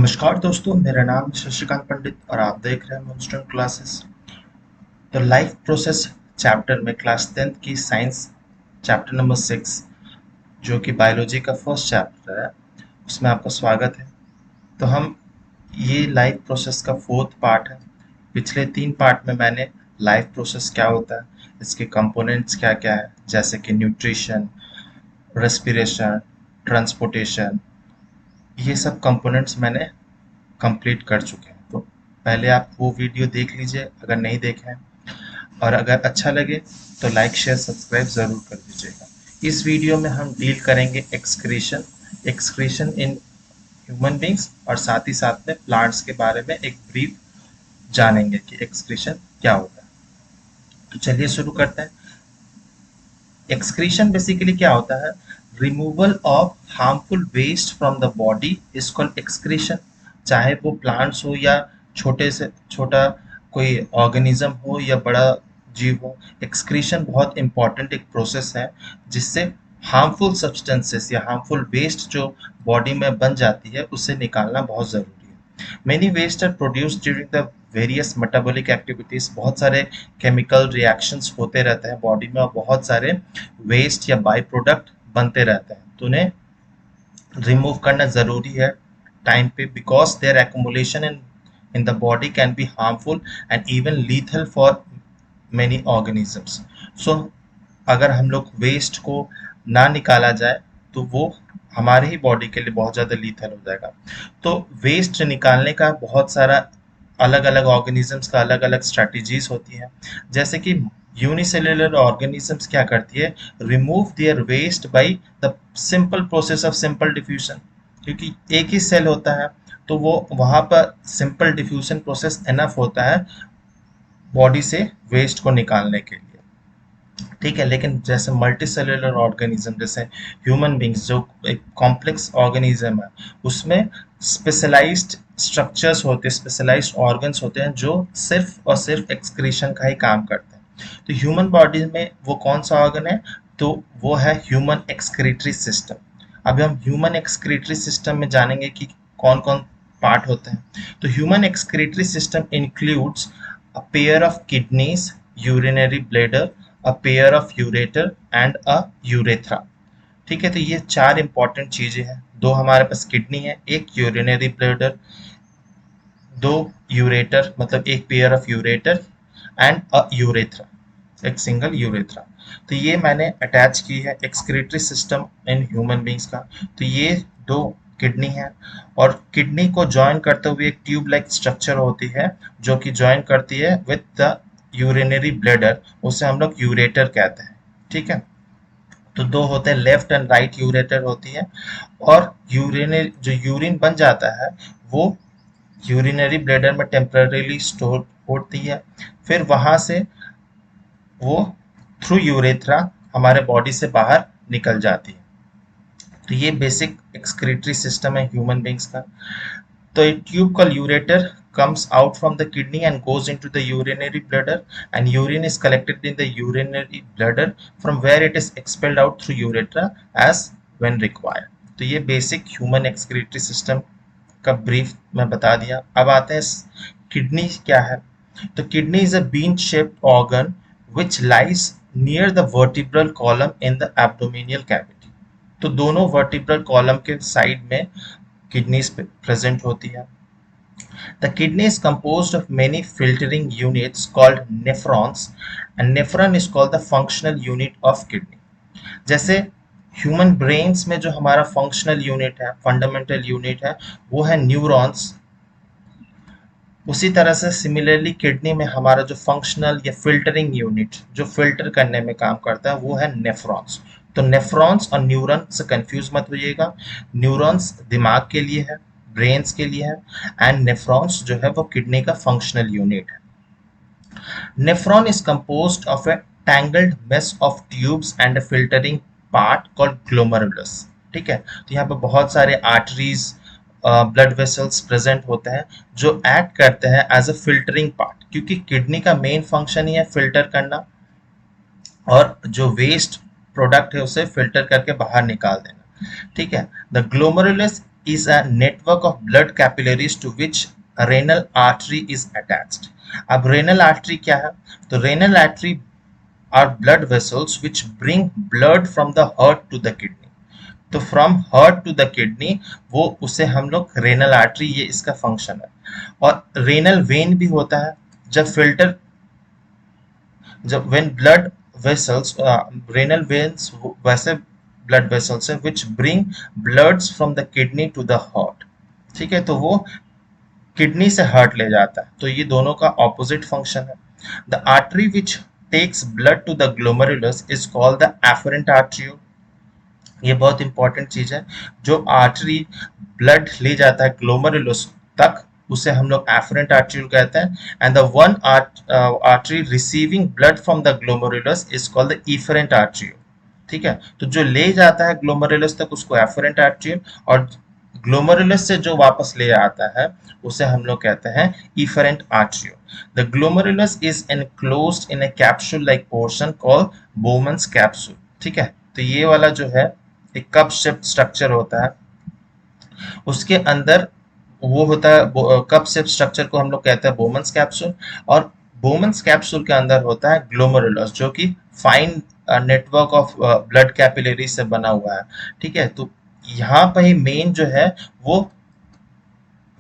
नमस्कार दोस्तों, मेरा नाम शशिकांत पंडित और आप देख रहे हैं मॉन्स्टर क्लासेस। तो लाइफ प्रोसेस चैप्टर में क्लास 10th की साइंस चैप्टर नंबर 6 जो कि बायोलॉजी का फर्स्ट चैप्टर है, उसमें आपका स्वागत है। तो हम ये लाइफ प्रोसेस का फोर्थ पार्ट है। पिछले 3 पार्ट में मैंने लाइफ प्रोसेस क्या होता है, इसके कंपोनेंट्स क्या क्या है, जैसे कि न्यूट्रिशन, रेस्पिरेशन, ट्रांसपोर्टेशन, ये सब कंपोनेंट्स मैंने कंप्लीट कर चुके हैं। तो पहले आप वो वीडियो देख लीजिए अगर नहीं देखे हैं, और अगर अच्छा लगे तो लाइक शेयर सब्सक्राइब ज़रूर कर दीजिएगा। इस वीडियो में हम डील करेंगे excretion excretion in human beings, और साथ ही साथ में प्लांट्स के बारे में एक ब्रीफ जानेंगे कि एक्सक्रीशन क्या होता है। तो चलिए शुरू करते हैं। एक्सक्रीशन बेसिकली क्या होता है? Removal of harmful waste from the body is called excretion. चाहे वो प्लांट्स हो या छोटे से छोटा कोई ऑर्गेनिज्म हो या बड़ा जीव हो, एक्सक्रीशन बहुत इंपॉर्टेंट एक प्रोसेस है जिससे हार्मफुल सब्सटेंसेस या हार्मफुल वेस्ट जो बॉडी में बन जाती है उसे निकालना बहुत ज़रूरी है। Many waste are produced during the various metabolic activities. बहुत सारे केमिकल रिएक्शंस होते रहते हैं बॉडी में और बहुत सारे वेस्ट या बाई प्रोडक्ट बनते रहते हैं, तो उन्हें रिमूव करना ज़रूरी है टाइम पे, because there accumulation in the body can be harmful and even lethal for many organisms. So अगर हम लोग वेस्ट को ना निकाला जाए तो वो हमारे ही बॉडी के लिए बहुत ज़्यादा लीथल हो जाएगा। तो वेस्ट निकालने का बहुत सारा अलग अलग ऑर्गेनिजम्स का अलग अलग स्ट्रैटेजीज होती हैं। जैसे कि यूनिसेल्युलर ऑर्गेनिजम्स क्या करती है, remove their waste by the simple process of simple diffusion. क्योंकि एक ही सेल होता है तो वो वहाँ पर सिंपल डिफ्यूजन प्रोसेस एनफ होता है बॉडी से वेस्ट को निकालने के लिए। ठीक है, लेकिन जैसे मल्टी सेलुलर ऑर्गेनिज्म जैसे ह्यूमन बींग्स जो एक कॉम्प्लेक्स ऑर्गेनिज्म है, उसमें स्पेशलाइज्ड स्ट्रक्चर्स होते हैं, स्पेशलाइज्ड ऑर्गन्स होते हैं जो सिर्फ और सिर्फ एक्सक्रीशन का ही काम करते हैं। तो ह्यूमन बॉडी में वो कौन सा ऑर्गन है? तो वो है ह्यूमन एक्सक्रीटरी सिस्टम। अभी हम ह्यूमन एक्सक्रीटरी सिस्टम में जानेंगे कि कौन कौन पार्ट होते हैं। तो human excretory system includes a pair of kidneys, urinary bladder, a pair of ureter and a urethra. ठीक है, तो ये 4 इंपॉर्टेंट चीजें हैं। 2 हमारे पास किडनी है, एक यूरिनरी ब्लैडर, 2 यूरेटर मतलब एक pair of ureter and a urethra, एक सिंगल यूरेथ्रा। तो ये मैंने अटैच की है excretory system in human beings का। तो ये 2 किडनी है, और किडनी को जॉइन करते हुए एक ट्यूब लाइक स्ट्रक्चर होती है जो कि जॉइन करती है विद द यूरिनरी ब्लैडर, उसे हम लोग यूरेटर कहते हैं। ठीक है, तो 2 होते हैं, लेफ्ट एंड राइट यूरेटर होती है। और यूरिनरी जो यूरिन बन जाता है वो यूरिनरी ब्लैडर में टेम्पररीली स्टोर होती है, फिर वहां से वो थ्रू यूरेथ्रा हमारे बॉडी से बाहर निकल जाती है। तो ये बेसिक एक्सक्रीटरी सिस्टम है ह्यूमन बींग्स का। तो a tube called ureter comes out from the kidney and goes into the urinary bladder, and urine is collected in the urinary bladder from where it is expelled out through urethra as when required. तो ये basic human excretory system का brief मैं बता दिया। अब आते हैं kidney क्या है। तो kidney is a bean shaped organ which lies near the vertebral column in the abdominal cavity. तो दोनों वर्टिब्रल कॉलम के साइड में किडनीज प्रेजेंट होती है। The kidney is composed of many filtering units called nephrons, and nephron is called the functional unit of kidney. जैसे human brains में जो हमारा फंक्शनल यूनिट है, फंडामेंटल यूनिट है, वो है न्यूरॉन्स। उसी तरह से सिमिलरली किडनी में हमारा जो फंक्शनल या फिल्टरिंग यूनिट जो फिल्टर करने में काम करता है वो है नेफ्रॉन्स। तो नेफ्रॉन्स और न्यूरॉन से कंफ्यूज मत होइएगा। न्यूरॉन्स दिमाग के लिए है, ब्रेन्स के लिए है, एंड नेफ्रॉन्स जो है वो किडनी का फंक्शनल यूनिट है। Nephron is composed of A tangled mess of tubes and a filtering part called glomerulus। ठीक है, तो यहाँ पे बहुत सारे आर्टरीज, ब्लड वेसल्स प्रेजेंट होते हैं जो एक्ट करते हैं एज अ फिल्टरिंग पार्ट, क्योंकि किडनी का मेन फंक्शन ही है फिल्टर करना और जो वेस्ट प्रोडक्ट है उसे फिल्टर करके बाहर निकाल देना। ठीक है, the glomerulus is a network of blood capillaries to which a renal artery is attached. अब renal artery क्या है? तो renal artery are blood vessels which bring blood from the heart to the kidney. तो from heart to the kidney वो उसे हम लोग renal artery, ये इसका फंक्शन है। और रेनल वेन भी होता है, जब फिल्टर, जब when blood vessels, renal veins वैसे ब्लड वेसल्स हैं which bring bloods from the kidney to the heart. ठीक है, तो वो किडनी से हार्ट ले जाता है, तो ये दोनों का ऑपोजिट फंक्शन है। The artery which takes blood to the glomerulus is called the efferent arteriole. ये बहुत इंपॉर्टेंट चीज है, जो आर्टरी ब्लड ले जाता है ग्लोमेरुलस तक उसे हम लोग एफरेंट आर्टरियल कहते हैं। And the one artery receiving blood from the glomerulus is called the efferent arterial. ठीक है, तो जो ले जाता है ग्लोमेरुलस तक उसको एफरेंट आर्टरियल, और ग्लोमेरुलस से जो वापस ले आता है उसे हम लोग कहते हैं efferent arterial. The glomerulus is enclosed in A capsule like portion called Bowman's capsule. ठीक है, तो ये वाला जो है एक कप शेप स्ट्रक्चर होता है, उसके अंदर वो होता है कप शेप स्ट्रक्चर को हम लोग कहते हैं बोमन्स कैप्सूल, और बोमन्स कैप्सूल के अंदर होता है ग्लोमेरुलस जो कि fine network of blood capillary से बना हुआ है। ठीक है, तो यहाँ पर ही मेन जो है वो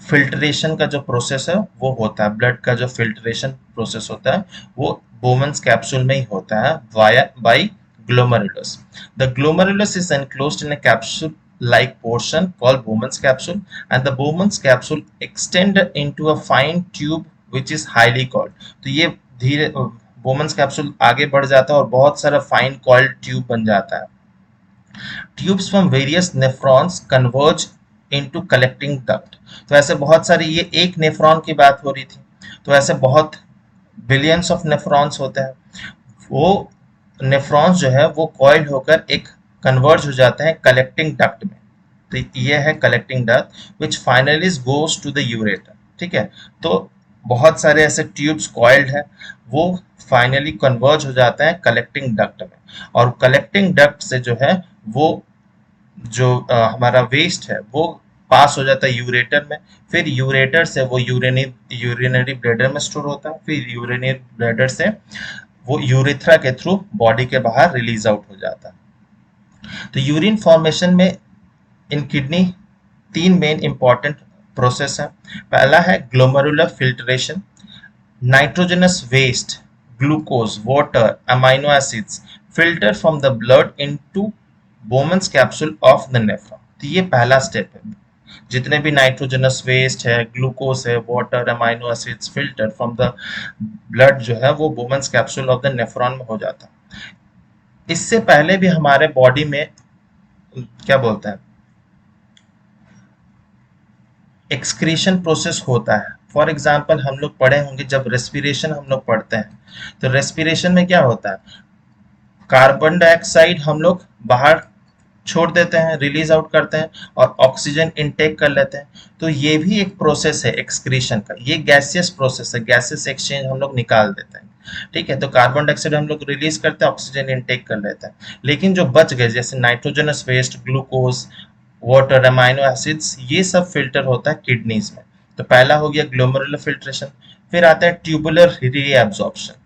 फिल्ट्रेशन का जो प्रोसेस है वो होता है, ब्लड का जो फिल्ट्रेशन प्रोसेस होता है वो बोमन्स कैप्सूल में ही होता है via by glomerulus. The glomerulus is enclosed in a capsule-like portion called Bowman's capsule, and the Bowman's capsule extend into a fine tube which is highly coiled. तो ये धीरे Bowman's capsule आगे बढ़ जाता है और बहुत सारा fine coiled tube बन जाता है। Tubes from various nephrons converge into collecting duct. तो ऐसे बहुत सारे, ये एक नेफ्रॉन की बात हो रही थी, तो ऐसे बहुत बिलियंस ऑफ नेफ्रॉन्स होते हैं। वो नेफ्रॉन्स जो है वो कॉइल होकर एक कन्वर्ज हो जाते हैं कलेक्टिंग डक्ट में। तो ये है collecting duct which finally goes to the ureter. ठीक है, तो बहुत सारे ऐसे ट्यूब्स कॉइल्ड है, वो फाइनली कन्वर्ज हो जाते हैं कलेक्टिंग डक्ट में, और कलेक्टिंग डक्ट से जो है वो जो हमारा वेस्ट है वो पास हो जाता है यूरेटर में, फिर यूरेटर से वो यूरिनरी ब्लैडर में स्टोर होता है, फिर यूरिनरी ब्लैडर से वो यूरेथ्रा के थ्रू बॉडी के बाहर रिलीज आउट हो जाता है। तो यूरिन फॉर्मेशन में इन किडनी तीन मेन इंपॉर्टेंट प्रोसेस है। पहला है glomerular filtration, nitrogenous waste, glucose, water, amino acids filter from the blood into Bowman's capsule of the nephron. तो ये पहला स्टेप है, जितने भी नाइट्रोजनस वेस्ट है, ग्लूकोज है, water, amino acids filter from the blood जो है वो Bowman's capsule of the nephron में हो जाता है। इससे पहले भी हमारे बॉडी में क्या बोलते हैं एक्सक्रीशन प्रोसेस होता है। फॉर एग्जाम्पल हम लोग पढ़े होंगे, जब रेस्पिरेशन हम लोग पढ़ते हैं तो रेस्पिरेशन में क्या होता है, कार्बन डाइऑक्साइड हम लोग बाहर छोड़ देते हैं, रिलीज आउट करते हैं, और ऑक्सीजन इनटेक कर लेते हैं। तो ये भी एक प्रोसेस है एक्सक्रीशन का, ये गैसियस प्रोसेस है, गैसेस एक्सचेंज हम लोग निकाल देते हैं। ठीक है, तो कार्बन डाइऑक्साइड हम लोग रिलीज करते हैं, ऑक्सीजन इनटेक कर लेते हैं, लेकिन जो बच गए जैसे nitrogenous waste, glucose, water, amino acids, ये सब फिल्टर होता है किडनीज में। तो पहला हो गया ग्लोमेरुलर फिल्ट्रेशन, फिर आता है tubular reabsorption.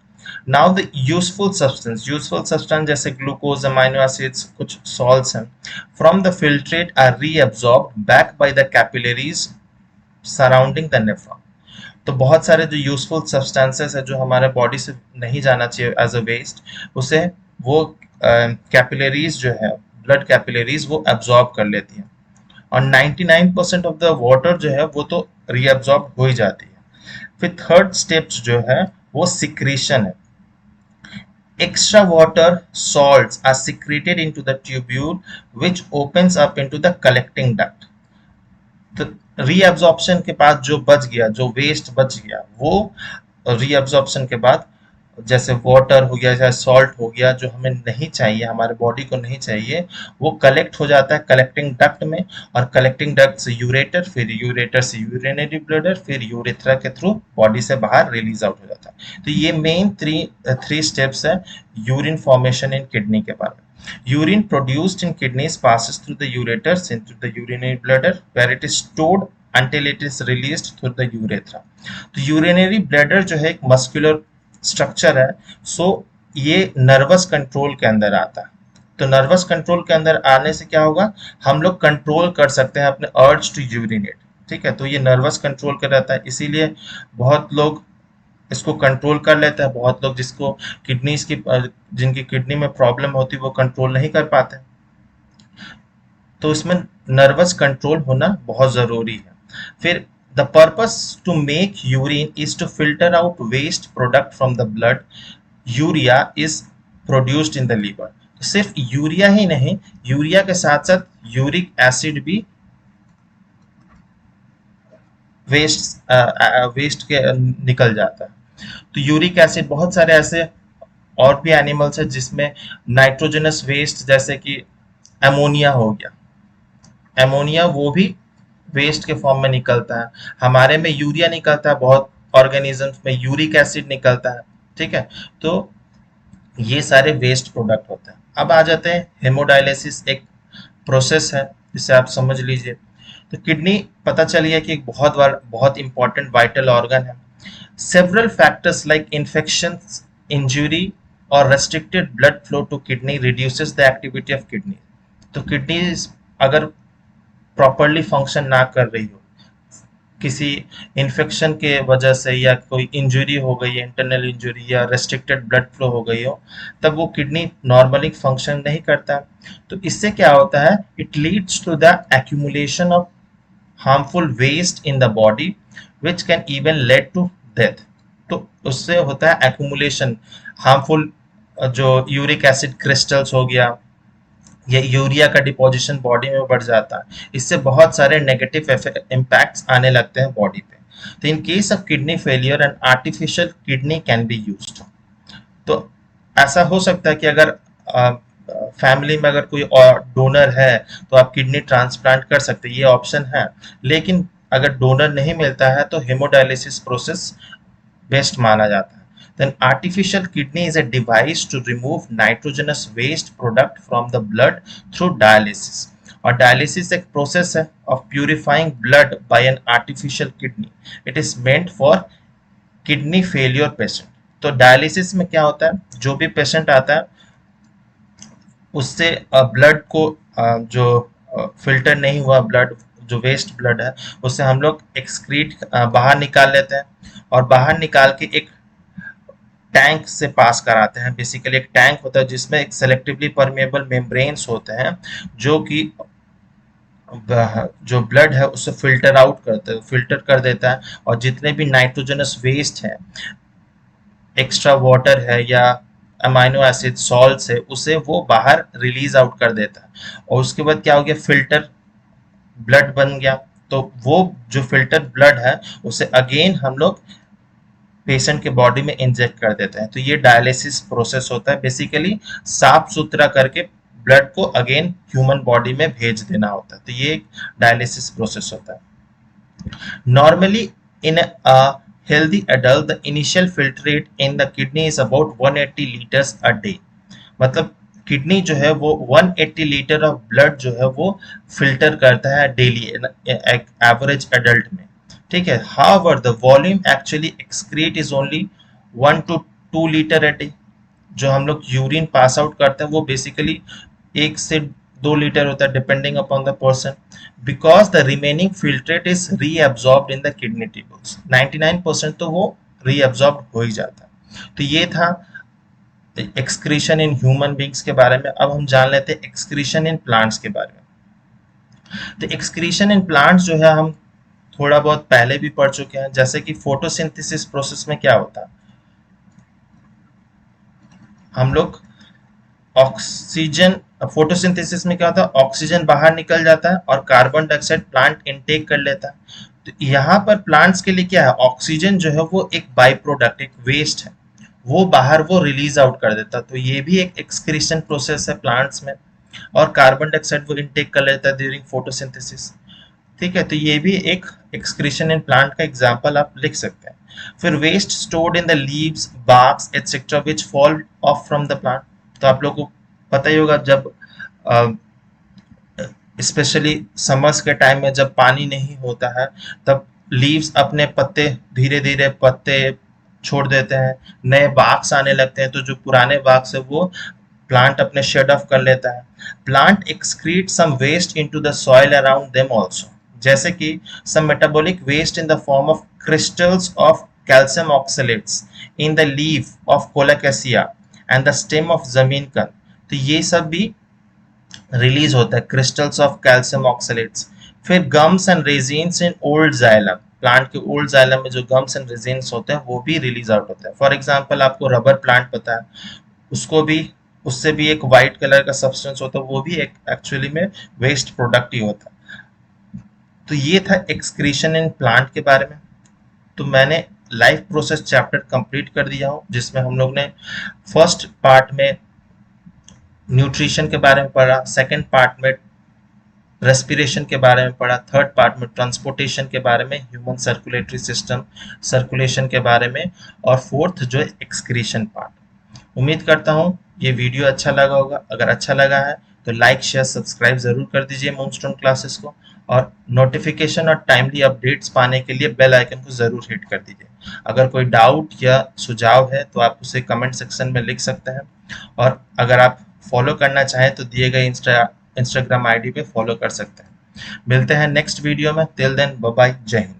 Now the useful substance जैसे ग्लूकोज, अमाइनो एसिड्स, कुछ सॉल्ट्स हैं, from the filtrate are reabsorbed back by the capillaries surrounding the nephron. तो बहुत सारे जो यूजफुल सब्सटेंसेस है जो हमारे बॉडी से नहीं जाना चाहिए एज अ वेस्ट, उसे वो कैपिलरीज जो है, ब्लड कैपिलरीज वो एब्जॉर्ब कर लेती है, और 99% ऑफ द वाटर जो है वो तो रीअब्सॉर्ब हो ही जाती है। फिर थर्ड स्टेप्स जो है वो सिक्रीशन है। Extra water salts are secreted into the tubule which opens up into the collecting duct. तो रीअब्जॉर्प्शन के बाद जो बच गया, जो वेस्ट बच गया, वो रीअब्जॉर्प्शन के बाद जैसे वाटर हो गया, जैसे सॉल्ट हो गया, जो हमें नहीं चाहिए, हमारे बॉडी को नहीं चाहिए, वो कलेक्ट हो जाता है कलेक्टिंग डक्ट में, और कलेक्टिंग डक्ट से यूरेटर, फिर यूरेटर से यूरिनरी ब्लैडर, फिर यूरेथ्रा के थ्रू बॉडी से बाहर रिलीज आउट हो जाता है। तो ये मेन थ्री स्टेप्स है यूरिन फॉर्मेशन इन किडनी के बारे में। Urine produced in kidneys passes through the ureters into the urinary bladder where it is stored until it is released through the urethra. तो यूरिनरी ब्लैडर जो है एक muscular structure है, सो ये नर्वस कंट्रोल के अंदर आता है। तो नर्वस कंट्रोल के अंदर आने से क्या होगा, हम लोग कंट्रोल कर सकते हैं अपने अर्ज टू यूरिनेट। ठीक है, तो ये नर्वस कंट्रोल कर रहता है, इसीलिए बहुत लोग इसको कंट्रोल कर लेते हैं। बहुत लोग जिसको किडनीज की जिनकी किडनी में प्रॉब्लम होती है वो कंट्रोल नहीं कर पाते, तो इसमें नर्वस कंट्रोल होना बहुत ज़रूरी है। फिर the purpose to make urine is to filter out waste product from the blood. Urea is produced in the liver. तो सिर्फ यूरिया ही नहीं, यूरिया के साथ साथ यूरिक एसिड भी वेस्ट के निकल जाता है। तो यूरिक एसिड, बहुत सारे ऐसे और भी एनिमल्स है जिसमें नाइट्रोजनस वेस्ट जैसे कि एमोनिया हो गया, एमोनिया वो भी वेस्ट के फॉर्म में निकलता है। हमारे में यूरिया निकलता है, बहुत ऑर्गेनिजम्स में यूरिक एसिड निकलता है। ठीक है, तो ये सारे वेस्ट प्रोडक्ट होते हैं। अब आ जाते हैं हेमोडायलिसिस, एक प्रोसेस है जिसे आप समझ लीजिए। तो किडनी पता चलिए कि एक बहुत इंपॉर्टेंट वाइटल ऑर्गन है। Several factors like infections, injury और restricted blood flow to kidney reduces the activity of kidney. तो किडनी अगर प्रॉपरली फंक्शन ना कर रही हो, किसी इन्फेक्शन के वजह से या कोई इंजरी हो गई है, इंटरनल इंजरी या रेस्ट्रिक्टेड ब्लड फ्लो हो गई हो, तब वो किडनी नॉर्मली फंक्शन नहीं करता। तो इससे क्या होता है, it leads to the accumulation of harmful waste in the body which can even lead to death. तो उससे होता है एक्यूमुलेशन, हार्मफुल जो यूरिक एसिड क्रिस्टल्स हो गया, ये यूरिया का डिपोजिशन बॉडी में बढ़ जाता है। इससे बहुत सारे नेगेटिव इम्पैक्ट्स आने लगते हैं बॉडी पे। तो in case of kidney failure and artificial kidney can be used. तो ऐसा हो सकता है कि अगर फैमिली में अगर कोई और डोनर है तो आप किडनी ट्रांसप्लांट कर सकते हैं, ये ऑप्शन है। लेकिन अगर डोनर नहीं मिलता है तो हेमोडायलिसिस प्रोसेस बेस्ट माना जाता है। Then artificial kidney is a device to remove nitrogenous waste product from the blood through dialysis. और dialysis एक process है of purifying blood by an artificial kidney. It is meant for kidney failure patient. तो dialysis में क्या होता है, जो भी पेशेंट आता है उससे ब्लड को जो फिल्टर नहीं हुआ ब्लड, जो वेस्ट ब्लड है, उससे हम लोग एक्सक्रीट बाहर निकाल लेते हैं और बाहर निकाल के एक टैंक से पास कराते हैं। बेसिकली एक टैंक होता है जिसमें एक सेलेक्टिवली परमेबल मेम्ब्रेन्स होते हैं जो कि जो ब्लड है उसे फिल्टर कर देता है, और जितने भी नाइट्रोजनस वेस्ट है, एक्स्ट्रा वाटर है या अमाइनो एसिड सॉल्ट है, उसे वो बाहर रिलीज आउट कर देता है। और उसके बाद क्या हो गया, फिल्टर ब्लड बन गया। तो वो जो फिल्टर ब्लड है उसे अगेन हम लोग पेशेंट के बॉडी में इंजेक्ट कर देते हैं। तो ये डायलिसिस प्रोसेस होता है, बेसिकली साफ सुथरा करके ब्लड को अगेन ह्यूमन बॉडी में भेज देना होता है। तो ये एक डायलिसिस प्रोसेस होता है। Normally in a healthy adult the initial filter rate in the kidney is about 180 litres a day. मतलब किडनी जो है वो 180 लीटर ऑफ ब्लड जो है वो फिल्टर करता है डेली एक एवरेज एडल्ट में। ठीक है, however the volume actually excrete is only 1 to 2 litre a day। जो हम लोग यूरिन पास आउट करते हैं वो बेसिकली 1 से 2 लीटर होता है depending upon the person, because the remaining filtrate is reabsorbed in the kidney tubes. 99% तो वो रीअब्सॉर्ब हो ही जाता है। तो ये था एक्सक्रीशन इन ह्यूमन बींग्स के बारे में। अब हम जान लेते हैं एक्सक्रीशन इन प्लांट्स के बारे में। तो एक्सक्रीशन इन प्लांट्स जो है हम थोड़ा बहुत पहले भी पढ़ चुके हैं। जैसे कि फोटोसिंथेसिस प्रोसेस में क्या होता है, हम लोग ऑक्सीजन, फोटोसिंथेसिस में क्या होता है, ऑक्सीजन बाहर निकल जाता है और कार्बन डाइऑक्साइड प्लांट इनटेक कर लेता है। तो यहाँ पर प्लांट्स के लिए क्या है, ऑक्सीजन जो है वो एक बाई प्रोडक्ट, एक वेस्ट है, वो बाहर वो रिलीज आउट कर देता है। तो ये भी एक एक्सक्रीशन प्रोसेस है प्लांट्स में। और कार्बन डाइऑक्साइड वो इनटेक कर लेता है ड्यूरिंग फोटोसिंथेसिस। ठीक है, तो ये भी एक एक्सक्रीशन इन प्लांट का एग्जांपल आप लिख सकते हैं। फिर waste stored in the leaves, barks etcetera which fall off from the plant. तो आप लोग को पता ही होगा जब स्पेशली समर्स के टाइम में जब पानी नहीं होता है, तब लीव्स अपने पत्ते धीरे धीरे पत्ते छोड़ देते हैं, नए बाक्स आने लगते हैं, तो जो पुराने बाक्स है वो प्लांट अपने शेड ऑफ कर लेता है। Plant excrete some waste into the soil around them also, जैसे कि some metabolic waste in the form of crystals of calcium oxalates in the leaf of colocasia and the stem of जमीनकन। तो ये सब भी रिलीज होता है, crystals of calcium oxalates. फिर gums and resins in old xylem, plant के old xylem में जो गम्स एंड रेजिन्स होते हैं वो भी रिलीज आउट होता है। फॉर एग्जांपल आपको रबर प्लांट पता है, उसको भी उससे भी एक वाइट कलर का सब्सटेंस होता है, वो भी एक एक्चुअली में वेस्ट प्रोडक्ट ही होता है। तो ये था एक्सक्रीशन इन प्लांट के बारे में। तो मैंने लाइफ प्रोसेस चैप्टर कंप्लीट कर दिया हूँ, जिसमें हम लोग ने फर्स्ट पार्ट में न्यूट्रिशन के बारे में पढ़ा, सेकंड पार्ट में रेस्पिरेशन के बारे में पढ़ा, थर्ड पार्ट में ट्रांसपोर्टेशन के बारे में, ह्यूमन सर्कुलेटरी सिस्टम सर्कुलेशन के बारे में, और फोर्थ जो है एक्सक्रीशन पार्ट। उम्मीद करता हूँ ये वीडियो अच्छा लगा होगा। अगर अच्छा लगा है तो लाइक शेयर सब्सक्राइब जरूर कर दीजिए मूनस्टोन क्लासेस को, और नोटिफिकेशन और टाइमली अपडेट्स पाने के लिए बेल आइकन को जरूर हिट कर दीजिए। अगर कोई डाउट या सुझाव है तो आप उसे कमेंट सेक्शन में लिख सकते हैं, और अगर आप फॉलो करना चाहें तो दिए गए इंस्टाग्राम आईडी पे फॉलो कर सकते हैं। मिलते हैं नेक्स्ट वीडियो में, टिल देन बाय बाय, जय हिंद।